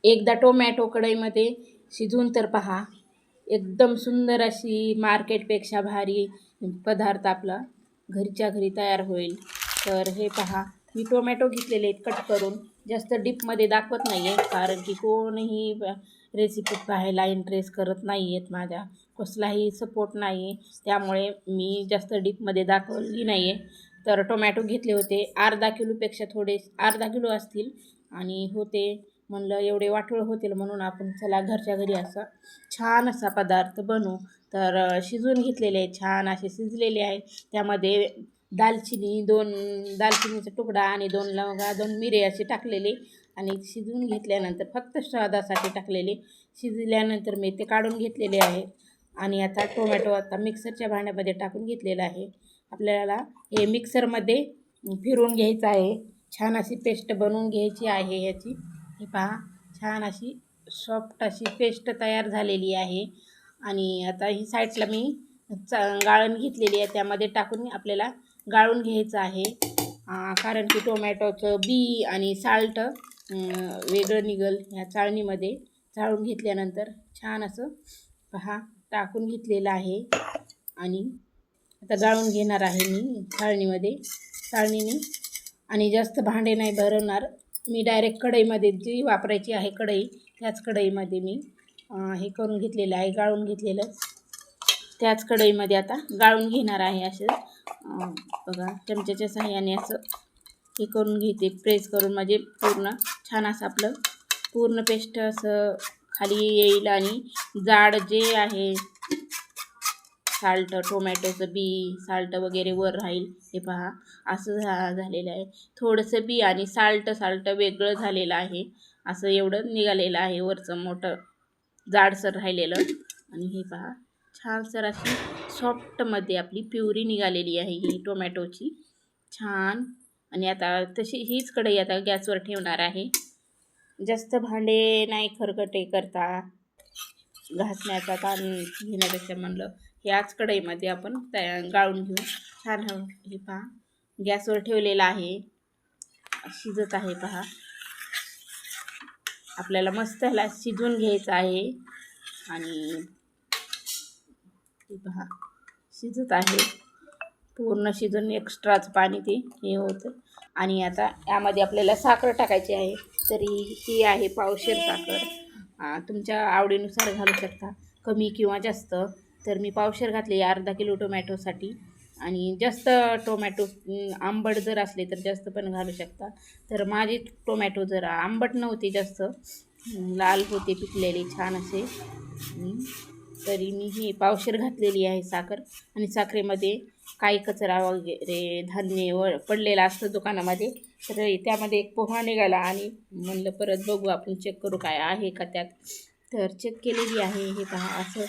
एकदा टोमॅटो कढईमध्ये शिजवून तर पहा, एकदम सुंदर अशी मार्केटपेक्षा भारी पदार्थ आपला घरच्या घरी तयार होईल. तर हे पहा, मी टोमॅटो घेतलेले आहेत कट करून. जास्त डीपमध्ये दाखवत नाही आहे, कारण की कोणीही रेसिपी पाहायला इंटरेस्ट करत नाही आहेत, माझ्या कसलाही सपोर्ट नाही आहे, त्यामुळे मी जास्त डीपमध्ये दाखवली नाही आहे. तर टोमॅटो घेतले होते अर्धा किलोपेक्षा थोडे, अर्धा किलो असतील आणि होते. म्हणलं एवढे वाटोळ होतील म्हणून आपण चला घरच्या घरी असा छान असा पदार्थ बनवू. तर शिजवून घेतलेले आहे, छान असे शिजलेले आहे. त्यामध्ये दालचिनी, 2 दालचिनीचा तुकडा आणि 2 लवंगा, 2 मिरे असे टाकलेले आणि शिजवून घेतल्यानंतर फक्त स्वादासाठी टाकलेले. शिजल्यानंतर मी ते काढून घेतलेले आहे आणि आता टोमॅटो आता मिक्सरच्या भांड्यामध्ये टाकून घेतलेला आहे. आपल्याला हे मिक्सरमध्ये फिरवून घ्यायचं आहे, छान अशी पेस्ट बनवून घ्यायची आहे याची. हे पहा, छान अशी सॉफ्ट अशी पेस्ट तयार झालेली आहे. आणि आता ही साईडला मी गाळण घेतलेली आहे, त्यामध्ये टाकून आपल्याला गाळून घ्यायचं आहे. कारण की टोमॅटोचं बी आणि साल्ट वेगळं निघल ह्या चाळणीमध्ये. चाळून घेतल्यानंतर छान असं पहा टाकून घेतलेलं आहे आणि आता गाळून घेणार आहे मी चाळणीने. आणि जास्त भांडे नाही भरवणार मी, डायरेक्ट कढईमध्ये जी वापरायची आहे कढई, त्याच कढईमध्ये मी हे करून घेतलेलं आहे, गाळून घेतलेलं. त्याच कढईमध्ये आता गाळून घेणार आहे. असं बघा, चमच्याच्या साहाय्याने असं हे करून घेते, प्रेस करून, म्हणजे पूर्ण छान असं आपलं पूर्ण पेस्ट असं खाली येईल आणि जाड जे आहे साल्ट, टोमॅटोचं बी साल्ट वगैरे वर राहील. हे पहा असं झालेलं आहे. थोडंसं बी आणि साल्ट वेगळं झालेलं आहे, असं एवढं निघालेलं आहे वरचं मोठं जाडसर राहिलेलं. आणि हे पहा, छानसर अशी सॉफ्टमध्ये आपली प्युरी निघालेली आहे ही टोमॅटोची, छान. आणि आता तशी हीच कढई आता गॅसवर ठेवणार आहे. जास्त भांडे नाही खरकटे करता घासण्याचा ताण घेण्यापेक्षा म्हणलं ह्याच कढईमध्ये आपण गाळून घेऊ. छान हे पहा, गॅसवर ठेवलेला आहे, शिजत आहे पहा. आपल्याला मस्त ह्याला शिजवून घ्यायचं आहे. आणि हे पहा शिजत आहे, पूर्ण शिजून एक्स्ट्राच पाणी ते हे होतं. आणि आता यामध्ये आपल्याला साखर टाकायची आहे. तरी ही आहे पावशेर साखर, तुमच्या आवडीनुसार घालू शकता, कमी किंवा जास्त. तर मी पावशेर घातली अर्धा किलो टोमॅटोसाठी. आणि जास्त टोमॅटो आंबट जर असले तर जास्त पण घालू शकता. तर माझे टोमॅटो जर आंबट नव्हते, जास्त लाल होते, पिकलेले छान असे. तरी मी ही पावशेर घातलेली आहे साखर. आणि साखरेमध्ये काही कचरा वगैरे धान्य पडलेला असतं दुकानामध्ये, तर त्यामध्ये एक पोहा निघाला आणि म्हणलं परत बघू आपण, चेक करू काय आहे का त्यात. तर चेक केलेली आहे. हे पहा असं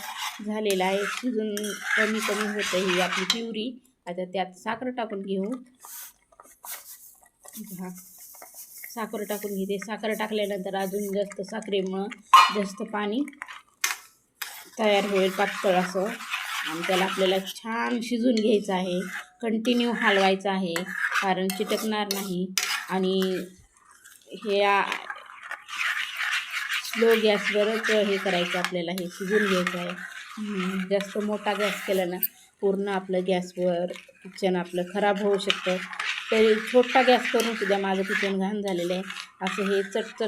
झालेलं आहे, शिजून कमी होतं ही आपली प्युरी. आता त्यात साखर टाकून घेऊ. हा, साखर टाकून घेते. साखर टाकल्यानंतर अजून जास्त साखरेमुळं जास्त पाणी तयार होईल पातळ असं. आणि त्याला आपल्याला छान शिजून घ्यायचं आहे, कंटिन्यू हलवायचं आहे, कारण चिटकणार नाही. आणि हे स्लो गॅसवरच हे करायचं आपल्याला, हे शिजून घ्यायचं आहे. जास्त मोठा गॅस केला ना पूर्ण आपलं गॅसवर किचन आपलं खराब होऊ शकतं. तरी छोटा गॅस करून सुद्धा माझं किचन घाण झालेलं आहे. असं हे चट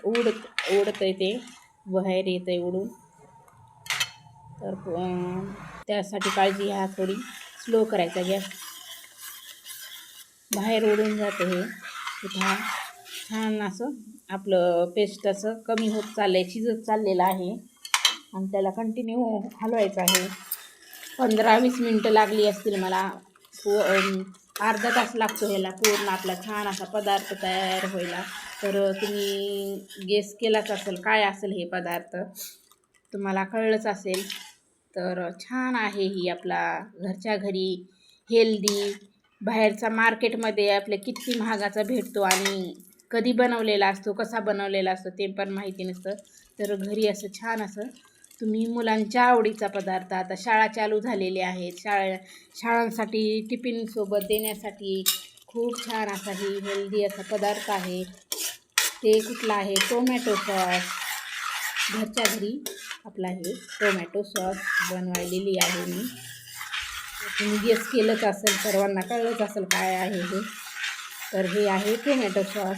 उडतं ते बाहेर येतं आहे उडून. तर त्यासाठी काळजी घ्या, थोडी स्लो करायचा गॅस, बाहेर उडून जातं हे. पहा छान असं आपलं पेस्ट असं कमी होत चाललं आहे, शिजत चाललेलं आहे. आणि त्याला कंटिन्यू हलवायचं आहे. 15-20 मिनटं लागली असतील मला, अर्धा तास लागतो ह्याला पूर्ण आपला छान असा पदार्थ तयार व्हायला. तर तुम्ही गेस केलाच असेल काय असेल हे पदार्थ, तुम्हाला कळलंच असेल. तर छान आहे ही आपला घरच्या घरी हेल्दी. बाहेरचा मार्केटमध्ये आपल्या किती महागाचा भेटतो आणि कधी बनवलेला असतो, कसा बनवलेला असतो ते पण माहिती नसतं. तर घरी असं छान असं तुम्ही मुलांच्या आवडीचा पदार्थ, आता शाळा चालू झालेल्या आहेत, शाळांसाठी टिफिनसोबत देण्यासाठी खूप छान असा ही हेल्दी असा पदार्थ आहे. ते कुठला आहे, टोमॅटो सॉस. घरच्या घरी आपला हे टोमॅटो सॉस बनवायलेली आहे मी. तुम्ही गेस केलंच असेल, सर्वांना कळलंच असेल काय आहे हे. तर हे आहे टोमॅटो सॉस.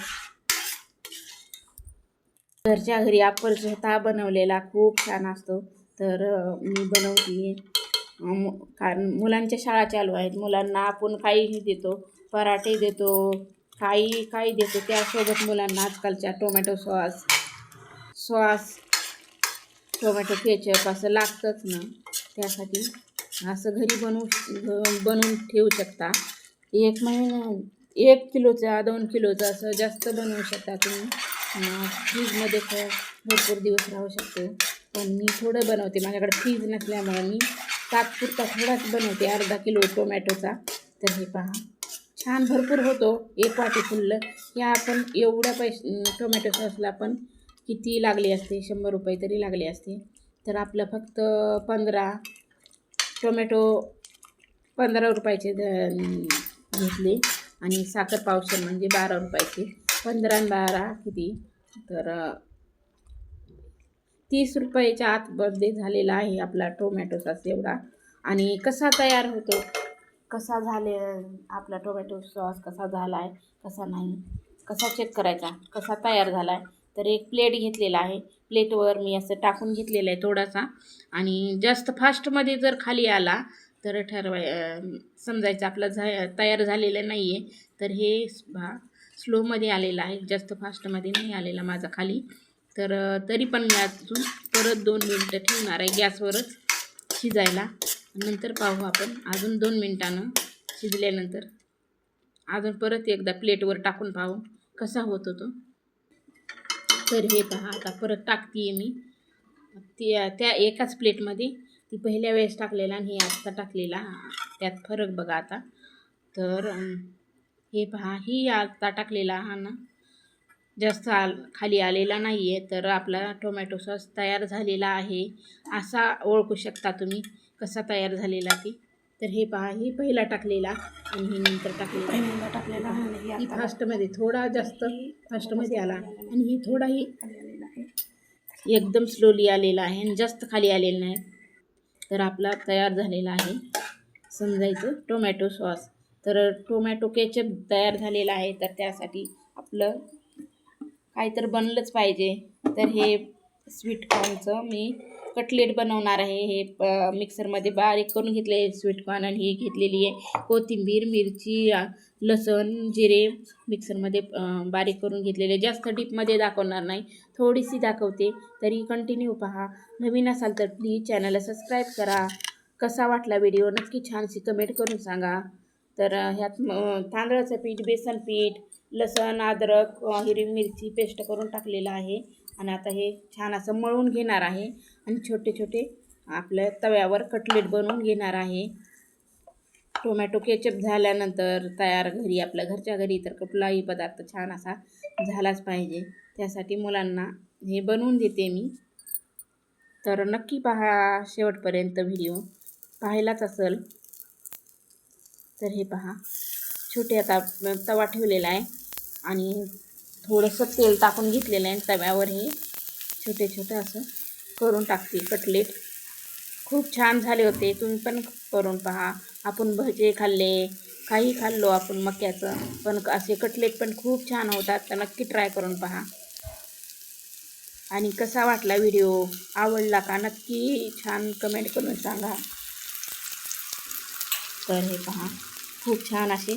घरच्या घरी आपण स्वतः बनवलेला खूप छान असतो. तर मी बनवते कारण मुलांच्या शाळा चालू आहेत. मुलांना आपण काहीही देतो, पराठे देतो, काही देतो. त्यासोबत मुलांना आजकालच्या टोमॅटो सॉस, टोमॅटो केचप असं लागतंच ना. त्यासाठी असं घरी बनवून ठेवू शकता. 1 महिना 1 किलोचा 2 किलोचा असं जास्त बनवू शकता तुम्ही. फ्रीजमध्ये भरपूर दिवस राहू शकतो. पण मी थोडं बनवते, माझ्याकडे फ्रीज नसल्यामुळे मी तात्पुरता थोडाच बनवते, अर्धा किलो टोमॅटोचा. तर हे पहा, छान भरपूर होतो. 1 वाटी फुललं की आपण एवढ्या टोमॅटो सॉसला पण किती लागले असते, 100 रुपये तरी लागले असते. तर आपलं फक्त 15 टोमॅटो 15 रुपयाचे घेतले आणि साखर पावशेर म्हणजे 12 रुपयाचे. 15 आणि 12 किती, तर 30 रुपयाच्या आतमध्ये झालेला आहे आपला टोमॅटो सॉस एवढा. आणि कसा तयार होतो, कसा झाले आपला टोमॅटो सॉस, कसा झाला आहे कसा नाही, कसा चेक करायचा, कसा तयार झाला आहे. तर एक प्लेट घेतलेला आहे. प्लेटवर मी असं टाकून घेतलेलं आहे थोडासा. आणि जास्त फास्टमध्ये जर खाली आला तर समजायचं आपला तयार झालेलं नाही आहे. तर हे स्लोमध्ये आलेलं आहे, जास्त फास्टमध्ये नाही आलेला माझा खाली. तर तरी पण मी अजून परत 2 मिनटं ठेवणार आहे गॅसवरच शिजायला. नंतर पाहू आपण अजून 2 मिनटानं शिजल्यानंतर अजून परत एकदा प्लेटवर टाकून पाहू कसा होतो तो. तर हे पहा, आता परत टाकते मी त्या एकाच प्लेटमध्ये. ती पहिल्या वेळेस टाकलेला आणि हे आत्ता टाकलेला, त्यात फरक बघा आता. तर हे पहा, ही आत्ता टाकलेला हा ना जास्त खाली आलेला नाही आहे. तर आपला टोमॅटो सॉस तयार झालेला आहे, असा ओळखू शकता तुम्ही कसा तयार झालेला ती. तर हे पहा, ही पहिला टाकलेला आणि ही नंतर टाकलेला. ही फास्टमध्ये थोडा जास्त फास्टमध्ये आला आणि ही थोडाही एकदम स्लोली आलेला आहे आणि जास्त खाली आलेला नाही. तर आपला तयार झालेला आहे समजायचं टोमॅटो सॉस. तर टोमॅटो केचप तयार झालेला आहे. तर त्यासाठी आपलं काय तर बनलंच पाहिजे. तर हे स्वीटकॉर्नचं मी कटलेट बनवणार आहे. हे मिक्सरमध्ये बारीक करून घेतले स्वीटकॉर्न आणि ही घेतलेली आहे कोथिंबीर, मिरची, लसूण, जिरे मिक्सरमध्ये बारीक करून घेतलेले. जास्त डीपमध्ये दाखवणार नाही, थोडीशी दाखवते, तरी कंटिन्यू पहा. नवीन असाल तर प्लीज चॅनलला सबस्क्राईब करा. कसा वाटला व्हिडिओ नक्की छानशी कमेंट करून सांगा. तर ह्यात तांदळाचं पीठ, बेसन पीठ, लसूण, अद्रक, हिरवी मिरची पेस्ट करून टाकलेलं आहे. आणि आता हे छान असं मळून घेणार आहे आणि छोटे छोटे आपल्या तव्यावर कटलेट बनवून घेणार आहे. टोमॅटो केचप झाल्यानंतर तयार घरी, आपल्या घरच्या घरी, तर कुठलाही पदार्थ छान असा झालाच पाहिजे. त्यासाठी मुलांना हे बनवून देते मी. तर नक्की पहा शेवटपर्यंत, व्हिडिओ पाहिलाच असेल. तर हे पहा, छोटे आता तवा ठेवलेला आहे आणि थोडंसं तेल टाकून घेतलेलं आहे. तव्यावर हे छोटे छोटे असं करून टाकते कटलेट. खूप छान झाले होते, तुम्ही पण करून पहा. आपण भजे खाल्ले, काही खाल्लो आपण मक्याचं, पण असे कटलेट पण खूप छान होतात. तर नक्की ट्राय करून पहा. आणि कसा वाटला व्हिडिओ, आवडला का, नक्की छान कमेंट करून सांगा. तर हे पहा, खूप छान असे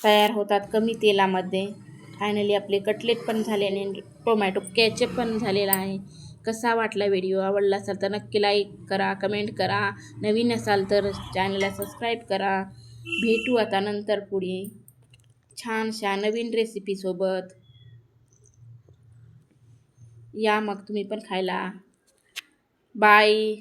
तयार होतात कमी तेलामध्ये. फायनली आपले कटलेट पण झाले आणि टोमॅटो केचप पण झालेला आहे. कसा वाटला व्हिडिओ, आवडला असेल तर नक्की लाईक करा, कमेंट करा. नवीन असाल तर चॅनलला सबस्क्राईब करा. भेटू आता नंतर पुढे छानशा नवीन रेसिपीसोबत. या मग तुम्ही पण खायला. बाय.